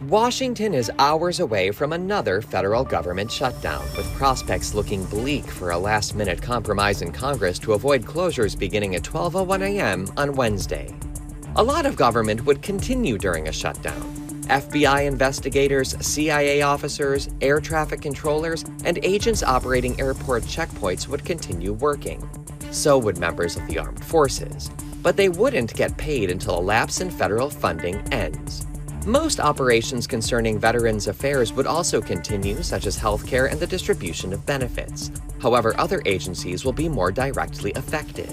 Washington is hours away from another federal government shutdown, with prospects looking bleak for a last-minute compromise in Congress to avoid closures beginning at 12:01 a.m. on Wednesday. A lot of government would continue during a shutdown. FBI investigators, CIA officers, air traffic controllers, and agents operating airport checkpoints would continue working. So would members of the armed forces. But they wouldn't get paid until a lapse in federal funding ends. Most operations concerning Veterans Affairs would also continue, such as healthcare and the distribution of benefits. However, other agencies will be more directly affected.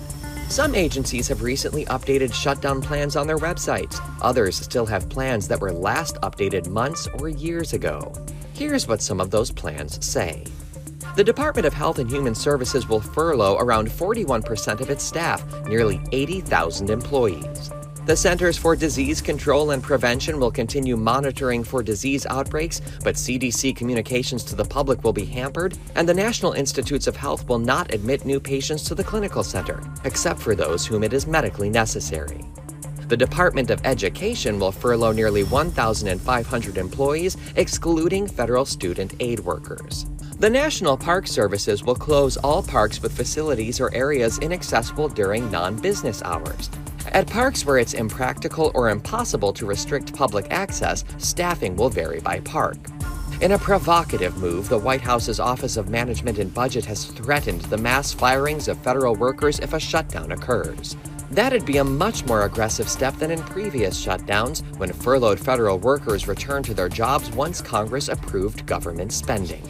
Some agencies have recently updated shutdown plans on their websites. Others still have plans that were last updated months or years ago. Here's what some of those plans say. The Department of Health and Human Services will furlough around 41% of its staff, nearly 80,000 employees. The Centers for Disease Control and Prevention will continue monitoring for disease outbreaks, but CDC communications to the public will be hampered, and the National Institutes of Health will not admit new patients to the clinical center, except for those whom it is medically necessary. The Department of Education will furlough nearly 1,500 employees, excluding federal student aid workers. The National Park Services will close all parks with facilities or areas inaccessible during non-business hours. At parks where it's impractical or impossible to restrict public access, staffing will vary by park. In a provocative move, the White House's Office of Management and Budget has threatened the mass firings of federal workers if a shutdown occurs. That'd be a much more aggressive step than in previous shutdowns, when furloughed federal workers returned to their jobs once Congress approved government spending.